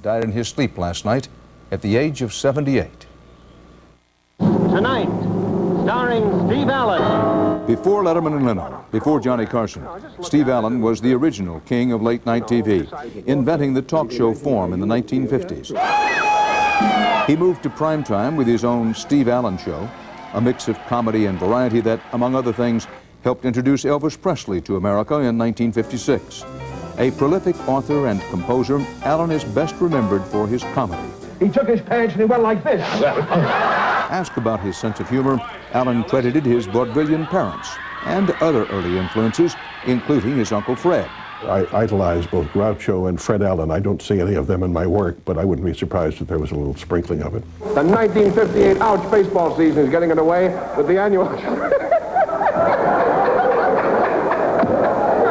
died in his sleep last night at the age of 78. Tonight, starring Steve Allen. Before Letterman and Leno, before Johnny Carson, Steve Allen was the original king of late-night TV, inventing the talk show form in the 1950s. He moved to primetime with his own Steve Allen Show, a mix of comedy and variety that, among other things, helped introduce Elvis Presley to America in 1956. A prolific author and composer, Allen is best remembered for his comedy. He took his pants and he went like this. Asked about his sense of humor, Allen credited his vaudevillian parents and other early influences, including his Uncle Fred. I idolize both Groucho and Fred Allen. I don't see any of them in my work, but I wouldn't be surprised if there was a little sprinkling of it. The 1958 ouch baseball season is getting underway with the annual... Good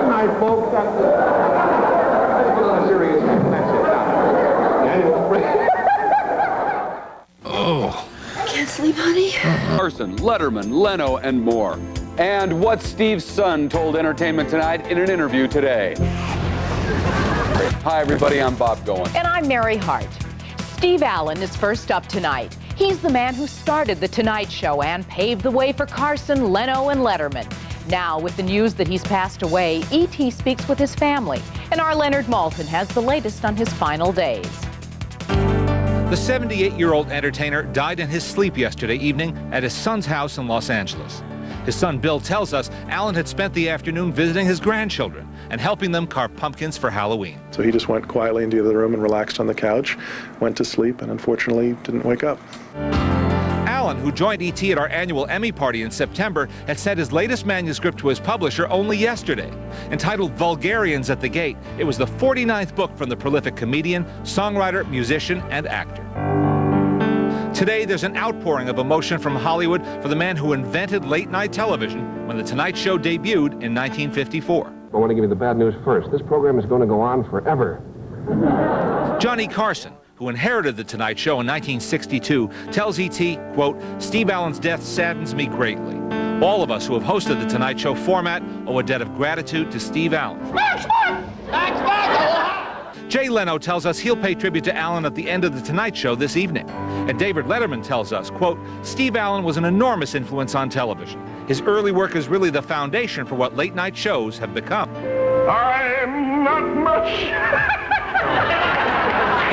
night, folks. That's a serious. That's it. The annual... Oh. Can't sleep, honey? Carson, Letterman, Leno, and more. And what Steve's son told Entertainment Tonight in an interview today. Hi, everybody. I'm Bob Goen. And I'm Mary Hart. Steve Allen is first up tonight. He's the man who started The Tonight Show and paved the way for Carson, Leno, and Letterman. Now, with the news that he's passed away, E.T. speaks with his family. And our Leonard Maltin has the latest on his final days. The 78-year-old entertainer died in his sleep yesterday evening at his son's house in Los Angeles. His son Bill tells us Allen had spent the afternoon visiting his grandchildren and helping them carve pumpkins for Halloween. So he just went quietly into the other room and relaxed on the couch, went to sleep, and unfortunately didn't wake up. Allen, who joined E.T. at our annual Emmy party in September, had sent his latest manuscript to his publisher only yesterday. Entitled Vulgarians at the Gate, it was the 49th book from the prolific comedian, songwriter, musician, and actor. Today, there's an outpouring of emotion from Hollywood for the man who invented late-night television when The Tonight Show debuted in 1954. I want to give you the bad news first. This program is going to go on forever. Johnny Carson, who inherited The Tonight Show in 1962, tells E.T., quote, "Steve Allen's death saddens me greatly. All of us who have hosted The Tonight Show format owe a debt of gratitude to Steve Allen." Jay Leno tells us he'll pay tribute to Allen at the end of The Tonight Show this evening. And David Letterman tells us, quote, "Steve Allen was an enormous influence on television. His early work is really the foundation for what late-night shows have become." I'm not much.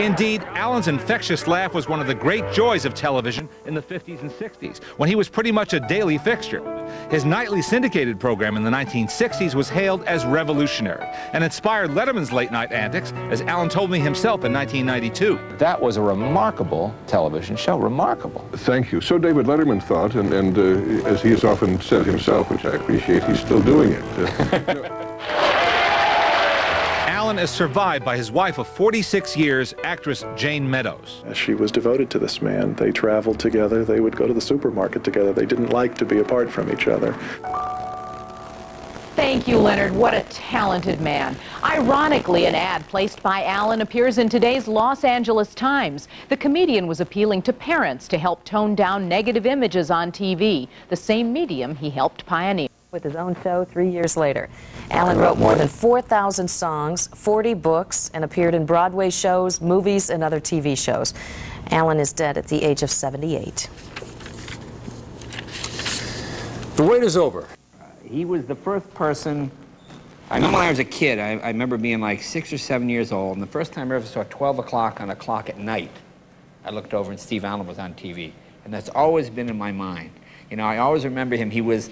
Indeed, Allen's infectious laugh was one of the great joys of television in the 50s and 60s, when he was pretty much a daily fixture. His nightly syndicated program in the 1960s was hailed as revolutionary and inspired Letterman's late-night antics, as Allen told me himself in 1992. That was a remarkable television show, remarkable. Thank you. So David Letterman thought, and as he has often said himself, which I appreciate, he's still doing it. Allen is survived by his wife of 46 years, actress Jane Meadows. She was devoted to this man. They traveled together. They would go to the supermarket together. They didn't like to be apart from each other. Thank you, Leonard. What a talented man. Ironically, an ad placed by Allen appears in today's Los Angeles Times. The comedian was appealing to parents to help tone down negative images on TV, the same medium he helped pioneer. With his own show 3 years later. Allen wrote more than 4,000 songs, 40 books, and appeared in Broadway shows, movies, and other TV shows. Allen is dead at the age of 78. The wait is over. He was the first person, I remember when I was a kid, I remember being like 6 or 7 years old, and the first time I ever saw 12 o'clock on a clock at night, I looked over and Steve Allen was on TV. And that's always been in my mind. You know, I always remember him. He was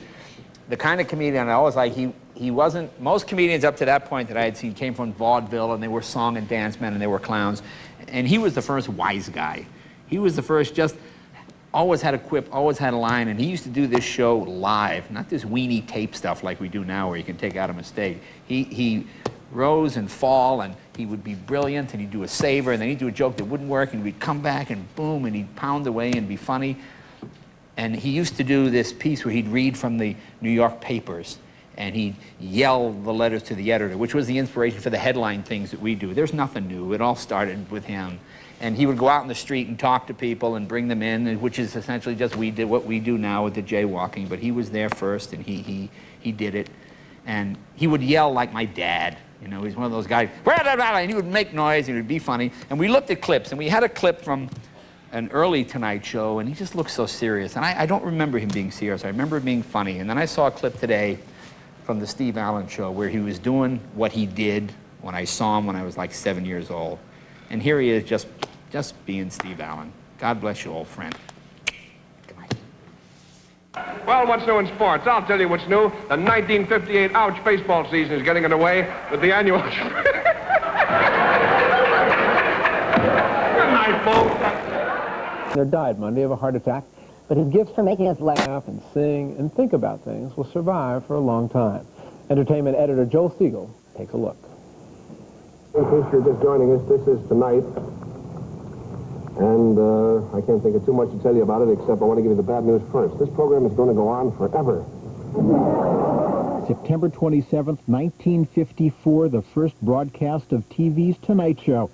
the kind of comedian I always like. He wasn't, most comedians up to that point that I had seen came from vaudeville, and they were song and dance men, and they were clowns. And he was the first wise guy. He was the first just, always had a quip, always had a line, and he used to do this show live, not this weenie tape stuff like we do now where you can take out a mistake. He rose and fall, and he would be brilliant, and he'd do a saver, and then he'd do a joke that wouldn't work, and we'd come back and boom, and he'd pound away and be funny. And he used to do this piece where he'd read from the New York papers, and he'd yell the letters to the editor, which was the inspiration for the headline things that we do. There's nothing new. It all started with him. And he would go out in the street and talk to people and bring them in, which is essentially just what we do now with the jaywalking. But he was there first, and he did it. And he would yell like my dad. You know, he's one of those guys, and he would make noise, and he would be funny. And we looked at clips, and we had a clip from an early Tonight Show, and he just looked so serious. And I don't remember him being serious. I remember him being funny. And then I saw a clip today from the Steve Allen Show where he was doing what he did when I saw him when I was like 7 years old. And here he is just being Steve Allen. God bless you, old friend. Well, what's new in sports? I'll tell you what's new. The 1958 Ouch baseball season is getting underway with the annual... Good night, folks. He died Monday of a heart attack, but his gifts for making us laugh and sing and think about things will survive for a long time. Entertainment editor Joel Siegel takes a look. In case you're just joining us, this is Tonight. And I can't think of too much to tell you about it, except I want to give you the bad news first. This program is going to go on forever. September 27th, 1954, the first broadcast of TV's Tonight Show.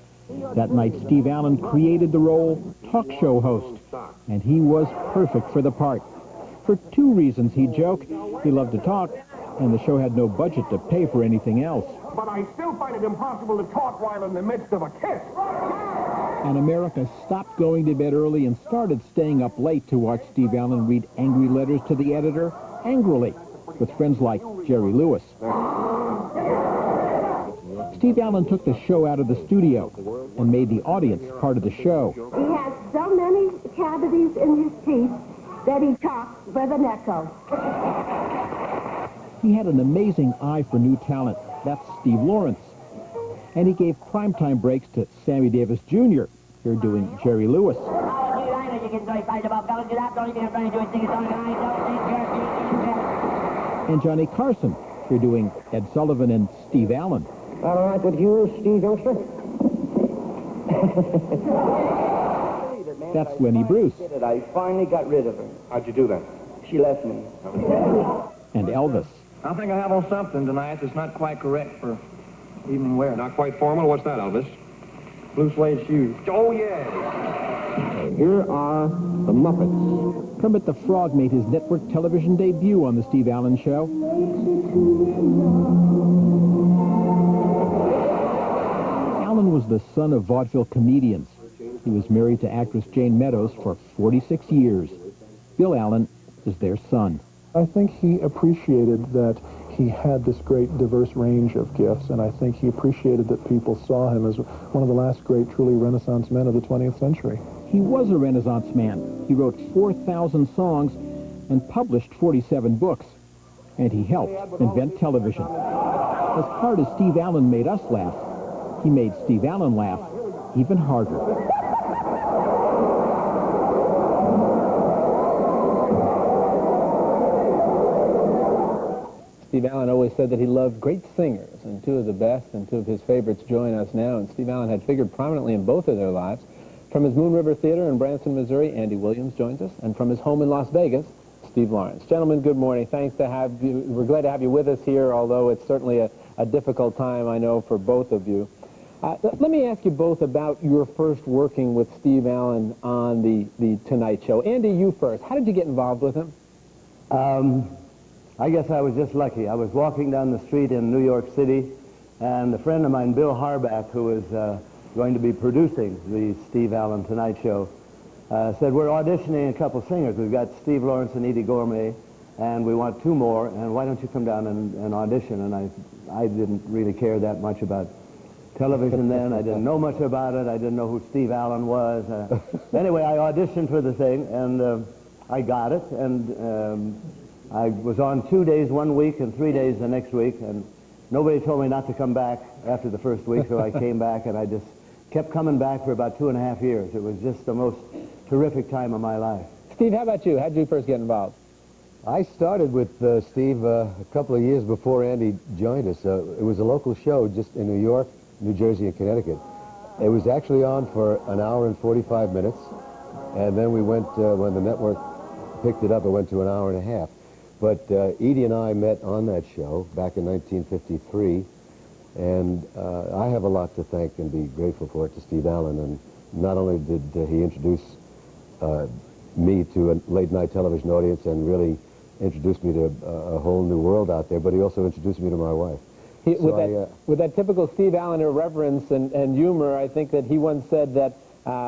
That night, Steve Allen created the role talk show host, and he was perfect for the part. For two reasons, he joked. He loved to talk, and the show had no budget to pay for anything else. But I still find it impossible to talk while in the midst of a kiss. And America stopped going to bed early and started staying up late to watch Steve Allen read angry letters to the editor angrily, with friends like Jerry Lewis. Steve Allen took the show out of the studio and made the audience part of the show. He has so many cavities in his teeth that he talks with an echo. He had an amazing eye for new talent. That's Steve Lawrence. And he gave primetime breaks to Sammy Davis Jr., here doing Jerry Lewis. And Johnny Carson, here doing Ed Sullivan and Steve Allen. All right with you, Steve Youngster? That's Lenny Bruce. I finally got rid of her. How'd you do that? She left me. And Elvis. I think I have on something tonight that's not quite correct for evening wear. Not quite formal. What's that, Elvis? Blue suede shoes. Oh, yeah. Here are the Muppets. Kermit the Frog made his network television debut on the Steve Allen Show. Allen was the son of vaudeville comedians. He was married to actress Jane Meadows for 46 years. Bill Allen is their son. I think he appreciated that he had this great diverse range of gifts, and I think he appreciated that people saw him as one of the last great truly Renaissance men of the 20th century. He was a Renaissance man. He wrote 4,000 songs and published 47 books. And he helped invent television. As hard as Steve Allen made us laugh, he made Steve Allen laugh even harder. Steve Allen always said that he loved great singers, and two of the best and two of his favorites join us now, and Steve Allen had figured prominently in both of their lives. From his Moon River Theater in Branson, Missouri, Andy Williams joins us, and from his home in Las Vegas, Steve Lawrence. Gentlemen, good morning. Thanks to have you. We're glad to have you with us here, although it's certainly a difficult time, I know, for both of you. Let me ask you both about your first working with Steve Allen on the Tonight Show. Andy, you first. How did you get involved with him? I guess I was just lucky. I was walking down the street in New York City, and a friend of mine, Bill Harback, who was going to be producing the Steve Allen Tonight Show, said, we're auditioning a couple singers. We've got Steve Lawrence and Edie Gourmet, and we want two more, and why don't you come down and audition? And I didn't really care that much about television then. I didn't know much about it. I didn't know who Steve Allen was. Anyway, I auditioned for the thing, and I got it, and I was on 2 days one week and 3 days the next week, and nobody told me not to come back after the first week, so I came back, and I just kept coming back for about 2.5 years. It was just the most terrific time of my life. Steve, how about you? How did you first get involved? I started with Steve a couple of years before Andy joined us. It was a local show just in New York, New Jersey, and Connecticut. It was actually on for an hour and 45 minutes, and then we went, when the network picked it up, it went to an hour and a half. But Edie and I met on that show back in 1953, and I have a lot to thank and be grateful for it to Steve Allen. And not only did he introduce me to a late-night television audience and really introduced me to a whole new world out there, but he also introduced me to my wife. With that typical Steve Allen irreverence and humor, I think that he once said that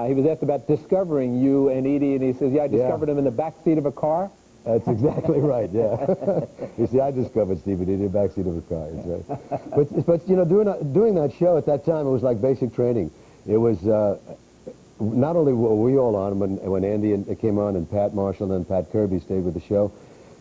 he was asked about discovering you and Edie, and he says, yeah, I discovered him in the back seat of a car. That's exactly right, yeah. You see, I discovered Steve in the backseat of a car, that's right. But you know, doing that show at that time, it was like basic training. It was, not only were we all on when Andy came on and Pat Marshall and Pat Kirby stayed with the show,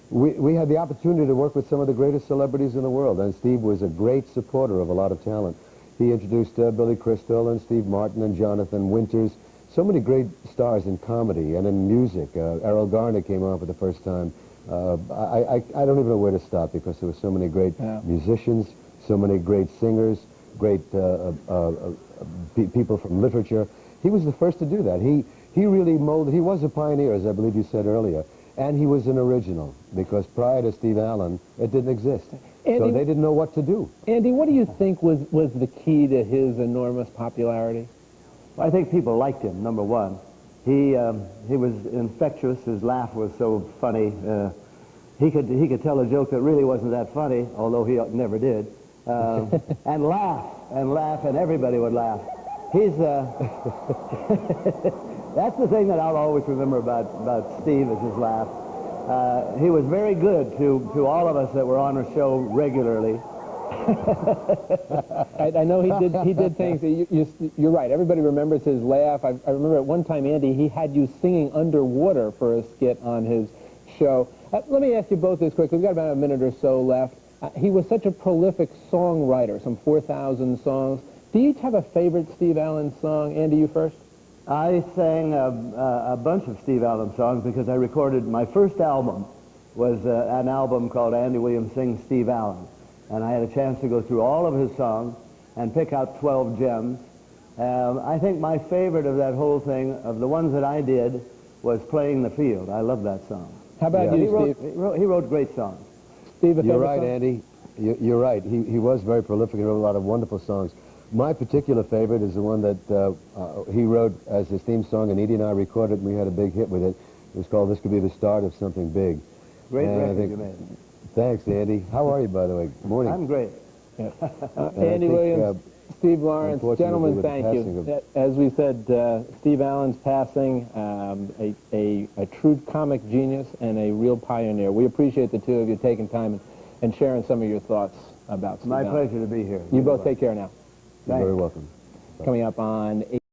we had the opportunity to work with some of the greatest celebrities in the world, and Steve was a great supporter of a lot of talent. He introduced Billy Crystal and Steve Martin and Jonathan Winters, so many great stars in comedy and in music. Errol Garner came on for the first time. I don't even know where to stop because there were so many great musicians, so many great singers, great people from literature. He was the first to do that. He really molded, he was a pioneer, as I believe you said earlier, and he was an original, because prior to Steve Allen, it didn't exist. Andy, so they didn't know what to do. Andy, what do you think was the key to his enormous popularity? Well, I think people liked him, number one. He was infectious. His laugh was so funny. He could tell a joke that really wasn't that funny, although he never did, and laugh, and everybody would laugh. He's, that's the thing that I'll always remember about Steve, is his laugh. He was very good to all of us that were on our show regularly. I know he did things. You're right. Everybody remembers his laugh. I remember at one time, Andy, he had you singing underwater for a skit on his show. Let me ask you both this quickly. We've got about a minute or so left. He was such a prolific songwriter, some 4,000 songs. Do you each have a favorite Steve Allen song? Andy, you first. I sang a bunch of Steve Allen songs because I recorded my first album was an album called Andy Williams Sings Steve Allen. And I had a chance to go through all of his songs and pick out 12 gems. I think my favorite of that whole thing, of the ones that I did, was Playing the Field. I love that song. How about you, Steve? He wrote great songs. Steve, you're right, Andy. You're right. He was very prolific. He wrote a lot of wonderful songs. My particular favorite is the one that he wrote as his theme song, and Edie and I recorded, and we had a big hit with it. It was called This Could Be the Start of Something Big. Great record you made. Thanks, Andy. How are you, by the way? Good morning. I'm great. Yeah. Andy Williams, Steve Lawrence, gentlemen, thank you. As we said, Steve Allen's passing, a true comic genius and a real pioneer. We appreciate the two of you taking time and sharing some of your thoughts about Steve Allen. My pleasure to be here. You both take care now. You're very welcome. Coming up on